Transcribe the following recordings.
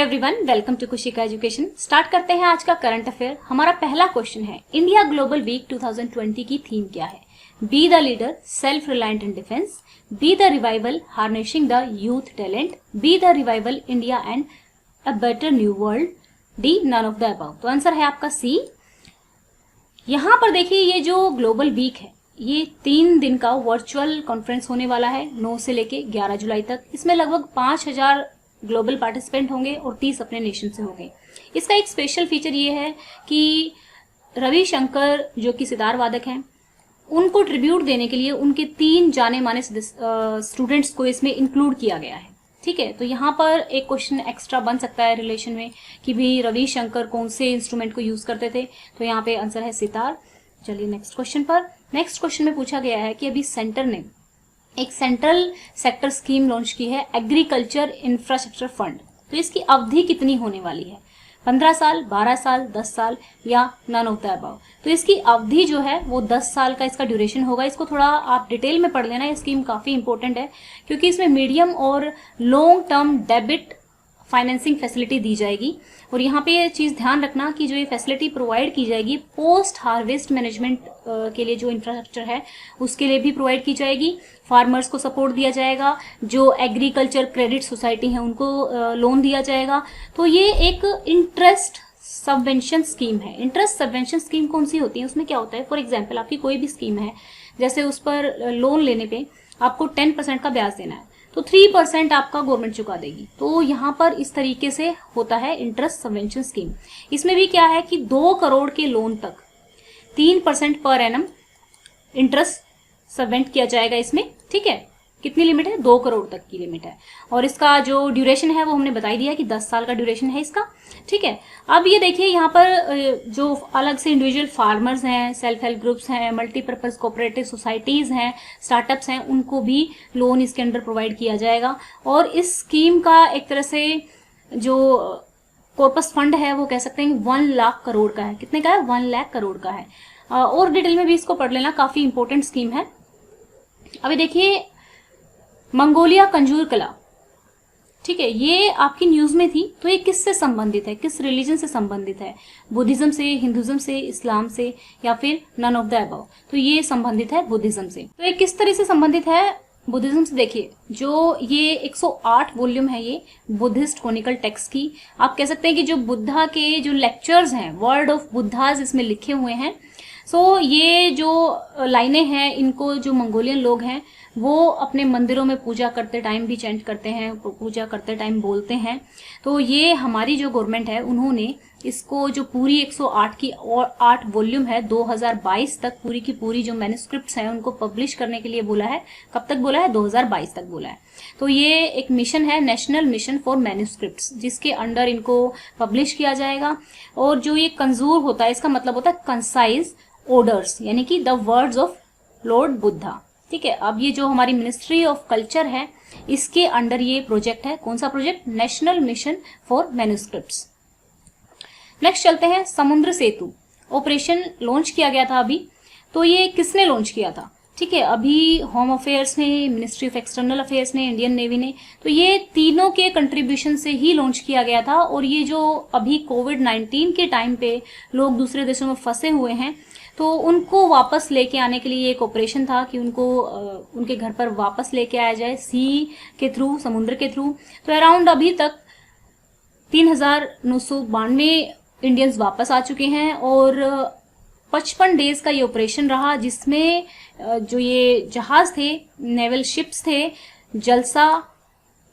Everyone, welcome to Kushika education. Start करते हैं आज का करंट अफेयर। हमारा पहला क्वेश्चन है, इंडिया ग्लोबल वीक 2020 की थीम क्या है? Be the leader, self reliant in defence, be the revival, harnessing the youth talent, be the revival, India and a better new world, D none of the above. तो answer है आपका सी। यहाँ पर देखिए, ये जो ग्लोबल वीक है ये 3 दिन का वर्चुअल कॉन्फ्रेंस होने वाला है 9 से लेके 11 जुलाई तक। इसमें लगभग 5000 ग्लोबल पार्टिसिपेंट होंगे और 30 अपने नेशन से होंगे। इसका एक स्पेशल फीचर ये है कि रविशंकर जो कि सितार वादक हैं, उनको ट्रिब्यूट देने के लिए उनके 3 जाने माने स्टूडेंट्स को इसमें इंक्लूड किया गया है। ठीक है, तो यहाँ पर एक क्वेश्चन एक्स्ट्रा बन सकता है रिलेशन में कि भी रविशंकर कौन से इंस्ट्रूमेंट को यूज करते थे, तो यहाँ पे आंसर है सितार। चलिए नेक्स्ट क्वेश्चन पर। नेक्स्ट क्वेश्चन में पूछा गया है कि अभी सेंटर ने एक सेंट्रल सेक्टर स्कीम लॉन्च की है, एग्रीकल्चर इंफ्रास्ट्रक्चर फंड। तो इसकी अवधि कितनी होने वाली है? 15 साल, 12 साल, 10 साल या नन ऑफ द अबव। तो इसकी अवधि जो है वो 10 साल का इसका ड्यूरेशन होगा। इसको थोड़ा आप डिटेल में पढ़ लेना, ये स्कीम काफी इंपॉर्टेंट है क्योंकि इसमें मीडियम और long term debit financing facility दी जाएगी। और यहाँ पे ये चीज ध्यान रखना कि जो ये फैसिलिटी प्रोवाइड की जाएगी पोस्ट हार्वेस्ट मैनेजमेंट के लिए, जो इंफ्रास्ट्रक्चर है उसके लिए भी प्रोवाइड की जाएगी। फार्मर्स को सपोर्ट दिया जाएगा, जो एग्रीकल्चर क्रेडिट सोसाइटी है उनको लोन दिया जाएगा। तो ये एक इंटरेस्ट सबवेंशन स्कीम है। इंटरेस्ट सबवेंशन स्कीम कौन सी होती है, उसमें क्या होता है? फॉर एग्जाम्पल आपकी कोई भी स्कीम है, जैसे उस पर लोन लेने पे आपको 10% का ब्याज देना है, तो 3% आपका गवर्नमेंट चुका देगी। तो यहाँ पर इस तरीके से होता है इंटरेस्ट सबवेंशन स्कीम। इसमें भी क्या है कि 2 करोड़ के लोन तक 3% पर एनम इंटरेस्ट सबवेंट किया जाएगा इसमें। ठीक है, कितनी लिमिट है? 2 करोड़ तक की लिमिट है। और इसका जो ड्यूरेशन है वो हमने बता दिया कि 10 साल का ड्यूरेशन है इसका। ठीक है, अब ये देखिए यहाँ पर जो अलग से इंडिविजुअल फार्मर्स हैं, सेल्फ हेल्प ग्रुप्स हैं, मल्टीपर्पज कोऑपरेटिव सोसाइटीज हैं, स्टार्टअप्स हैं, उनको भी लोन इसके अंडर प्रोवाइड किया जाएगा। और इस स्कीम का एक तरह से जो कॉर्पस फंड है वो कह सकते हैं 1 लाख करोड़ का है। कितने का है? 1 लाख करोड़ का है। और डिटेल में भी इसको पढ़ लेना, काफी इंपॉर्टेंट स्कीम है। अभी देखिए मंगोलिया कंजूर कला, ठीक है, ये आपकी न्यूज में थी। तो ये किससे संबंधित है, किस रिलीजन से संबंधित है? बुद्धिज्म से, हिंदुज्म से, इस्लाम से या फिर नन ऑफ द अबव? तो ये संबंधित है बुद्धिज्म से। तो ये किस तरह से संबंधित है बुद्धिज्म से? देखिए, जो ये 108 वॉल्यूम है ये बुद्धिस्ट क्रोनिकल टेक्स्ट की, आप कह सकते हैं कि जो बुद्धा के जो लेक्चर्स हैं, वर्ड ऑफ बुद्धाज इसमें लिखे हुए हैं। सो ये जो लाइनें हैं, इनको जो मंगोलियन लोग हैं वो अपने मंदिरों में पूजा करते टाइम भी चैंट करते हैं, पूजा करते टाइम बोलते हैं। तो ये हमारी जो गवर्नमेंट है उन्होंने इसको जो पूरी 108 की और 8 वॉल्यूम है 2022 तक पूरी की पूरी जो मैन्युस्क्रिप्ट्स हैं उनको पब्लिश करने के लिए बोला है। कब तक बोला है? 2022 तक बोला है। तो ये एक मिशन है, नेशनल मिशन फॉर मैन्युस्क्रिप्ट्स, जिसके अंडर इनको पब्लिश किया जाएगा। और जो ये कंजूर होता है, इसका मतलब होता है कंसाइज ऑर्डर्स, यानी कि the words of Lord Buddha. ठीक है, अब ये जो हमारी मिनिस्ट्री ऑफ कल्चर है इसके अंडर ये प्रोजेक्ट है। कौन सा project? National mission for manuscripts. Next चलते हैं, समुद्र सेतु ऑपरेशन लॉन्च किया गया था अभी। तो ये किसने लॉन्च किया था? ठीक है, अभी होम अफेयर्स ने, मिनिस्ट्री ऑफ एक्सटर्नल अफेयर्स ने, इंडियन नेवी ने, तो ये तीनों के कंट्रीब्यूशन से ही लॉन्च किया गया था। और ये जो अभी कोविड-19 के टाइम पे लोग दूसरे देशों में फंसे हुए हैं, तो उनको वापस लेके आने के लिए एक ऑपरेशन था कि उनको उनके घर पर वापस लेके आया जाए सी के थ्रू, समुद्र के थ्रू। तो अराउंड अभी तक 3992 इंडियंस वापस आ चुके हैं। और 55 डेज का ये ऑपरेशन रहा, जिसमें जो ये जहाज थे, नेवल शिप्स थे, जलसा,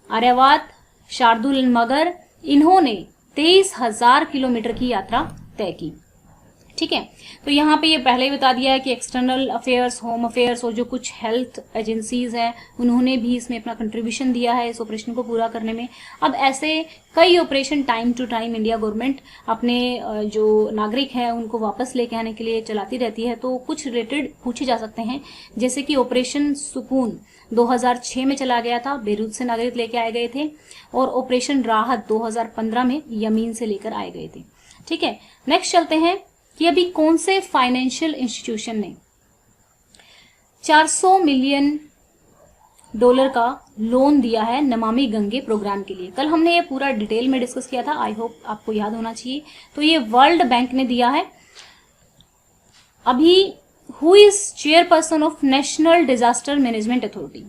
आर्यवात, शार्दुल मगर, इन्होंने 23,000 किलोमीटर की यात्रा तय की। ठीक है, तो यहाँ पे ये पहले ही बता दिया है कि एक्सटर्नल अफेयर्स, होम अफेयर्स और जो कुछ हेल्थ एजेंसीज हैं उन्होंने भी इसमें अपना कंट्रीब्यूशन दिया है इस ऑपरेशन को पूरा करने में। अब ऐसे कई operation time to time India government अपने जो नागरिक हैं उनको वापस लेके आने के लिए चलाती रहती है। तो कुछ रिलेटेड पूछे जा सकते हैं, जैसे कि ऑपरेशन सुकून 2006 में चला गया था, बेरूत से नागरिक लेके आए गए थे। और ऑपरेशन राहत 2015 में यमीन से लेकर आए गए थे। ठीक है, नेक्स्ट चलते हैं कि अभी कौन से फाइनेंशियल इंस्टीट्यूशन ने 400 मिलियन डॉलर का लोन दिया है नमामि गंगे प्रोग्राम के लिए। कल हमने ये पूरा डिटेल में डिस्कस किया था, आई होप आपको याद होना चाहिए। तो ये वर्ल्ड बैंक ने दिया है। अभी who is chairperson of national disaster management authority?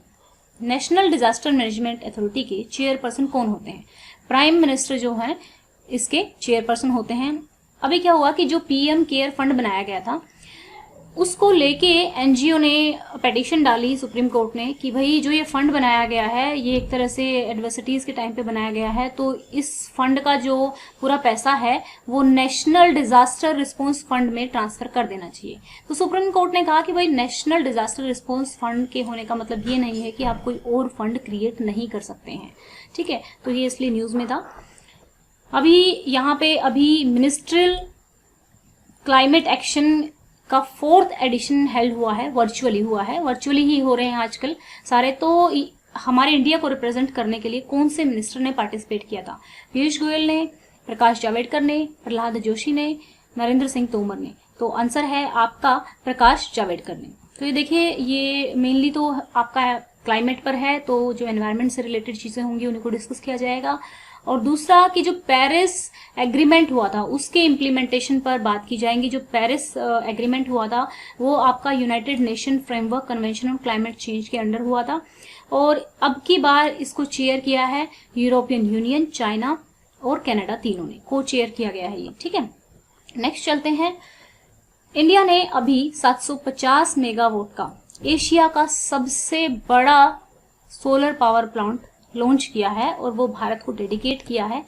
National disaster management authority के चेयरपर्सन कौन होते हैं? प्राइम मिनिस्टर जो है इसके चेयरपर्सन होते हैं। अभी क्या हुआ कि जो पीएम केयर फंड बनाया गया था उसको लेके एनजीओ ने पिटीशन डाली सुप्रीम कोर्ट ने कि भाई जो ये फंड बनाया गया है ये एक तरह से एडवर्सिटीज के टाइम पे बनाया गया है, तो इस फंड का जो पूरा पैसा है वो नेशनल डिजास्टर रिस्पांस फंड में ट्रांसफर कर देना चाहिए। तो सुप्रीम कोर्ट ने कहा कि भाई नेशनल डिजास्टर रिस्पांस फंड के होने का मतलब ये नहीं है कि आप कोई और फंड क्रिएट नहीं कर सकते हैं, ठीक है। तो ये इसलिए न्यूज में था। अभी यहाँ पे अभी मिनिस्ट्रियल क्लाइमेट एक्शन का 4th एडिशन हेल्ड हुआ है, वर्चुअली हुआ है, वर्चुअली ही हो रहे हैं आजकल सारे। तो हमारे इंडिया को रिप्रेजेंट करने के लिए कौन से मिनिस्टर ने पार्टिसिपेट किया था? पीयूष गोयल ने, प्रकाश जावड़ेकर ने, प्रहलाद जोशी ने, नरेंद्र सिंह तोमर ने। तो आंसर है आपका प्रकाश जावड़ेकर ने। तो ये देखिए, ये मेनली तो आपका क्लाइमेट पर है, तो जो एनवायरनमेंट से रिलेटेड चीजें होंगी उन्हीं को डिस्कस किया जाएगा। और दूसरा कि जो पेरिस एग्रीमेंट हुआ था उसके इम्प्लीमेंटेशन पर बात की जाएगी। जो पेरिस एग्रीमेंट हुआ था वो आपका United nation framework convention on climate change के अंडर हुआ था, और अब की बार इसको चेयर किया है यूरोपियन यूनियन, चाइना और कनाडा, तीनों ने को चेयर किया गया है ये, ठीक है। नेक्स्ट चलते हैं। इंडिया ने अभी 750 मेगावाट का एशिया का सबसे बड़ा सोलर पावर प्लांट लॉन्च किया है और वो भारत को डेडिकेट किया है।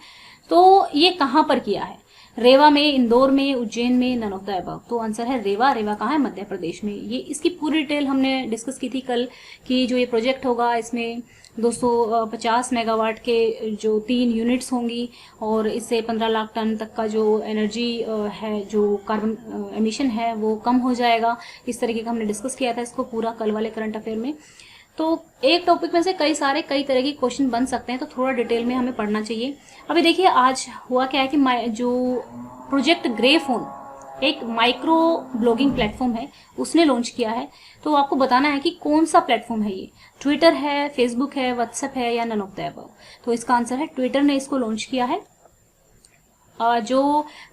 तो ये कहाँ पर किया है? रेवा में, इंदौर में, उज्जैन में, नन ऑफ द अबव। तो आंसर है रेवा। रेवा कहाँ है? मध्य प्रदेश में। ये इसकी पूरी डिटेल हमने डिस्कस की थी कल कि जो ये प्रोजेक्ट होगा इसमें 250 मेगावाट के जो 3 यूनिट्स होंगी और इससे 15 लाख टन तक का जो एनर्जी है, जो कार्बन एमिशन है वो कम हो जाएगा। इस तरीके का हमने डिस्कस किया था इसको पूरा कल वाले करंट अफेयर में। तो एक टॉपिक में से कई तरह के क्वेश्चन बन सकते हैं, तो थोड़ा डिटेल में हमें पढ़ना चाहिए। अभी देखिए आज हुआ क्या है कि जो प्रोजेक्ट ग्रे फोन एक माइक्रो ब्लॉगिंग प्लेटफॉर्म है उसने लॉन्च किया है। तो आपको बताना है कि कौन सा प्लेटफॉर्म है ये, ट्विटर है, फेसबुक है, व्हाट्सएप है या नन ऑफ द अबव। तो इसका आंसर है ट्विटर ने इसको लॉन्च किया है। जो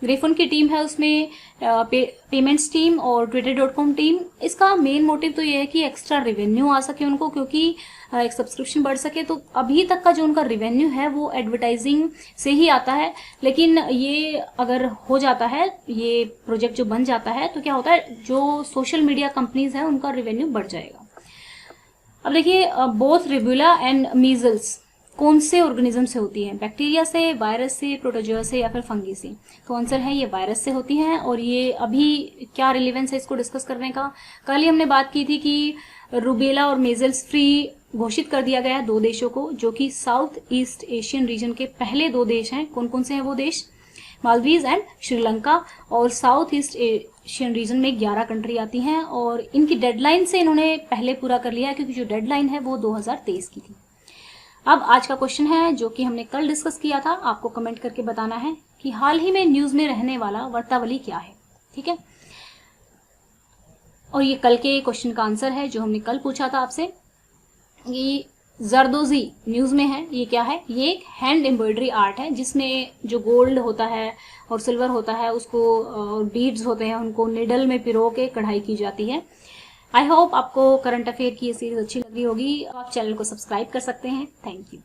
ग्रेफोन की टीम है उसमें पेमेंट्स टीम और twitter.com टीम, इसका मेन मोटिव तो ये है कि एक्स्ट्रा रेवेन्यू आ सके उनको, क्योंकि एक सब्सक्रिप्शन बढ़ सके। तो अभी तक का जो उनका रेवेन्यू है वो एडवर्टाइजिंग से ही आता है, लेकिन ये अगर हो जाता है, ये प्रोजेक्ट जो बन जाता है, तो क्या होता है जो सोशल मीडिया कंपनीज है उनका रेवेन्यू बढ़ जाएगा। अब देखिए, बोथ रिबुला एंड मीजल्स कौन से ऑर्गेनिज्म से होती है? बैक्टीरिया से, वायरस से, प्रोटोजोआ से या फिर फंगी से? तो आंसर है ये वायरस से होती हैं। और ये अभी क्या रिलेवेंस है इसको डिस्कस करने का? कल ही हमने बात की थी कि रूबेला और मेजल्स फ्री घोषित कर दिया गया है 2 देशों को, जो कि साउथ ईस्ट एशियन रीजन के पहले 2 देश हैं। कौन कौन से हैं वो देश? मालदीव एंड श्रीलंका। और साउथ ईस्ट एशियन रीजन में 11 कंट्री आती हैं और इनकी डेडलाइन से इन्होंने पहले पूरा कर लिया है, क्योंकि जो डेडलाइन है वो 2023 की थी। अब आज का क्वेश्चन है जो कि हमने कल डिस्कस किया था, आपको कमेंट करके बताना है कि हाल ही में न्यूज में रहने वाला वर्तावली क्या है, ठीक है। और ये कल के क्वेश्चन का आंसर है जो हमने कल पूछा था आपसे। ये जरदोजी न्यूज में है, ये क्या है? ये एक हैंड एम्ब्रॉयडरी आर्ट है जिसमें जो गोल्ड होता है और सिल्वर होता है उसको, बीड्स होते हैं, उनको निडल में पिरो के कढ़ाई की जाती है। आई होप आपको करंट अफेयर की ये सीरीज अच्छी लगी होगी। आप चैनल को सब्सक्राइब कर सकते हैं। Thank you.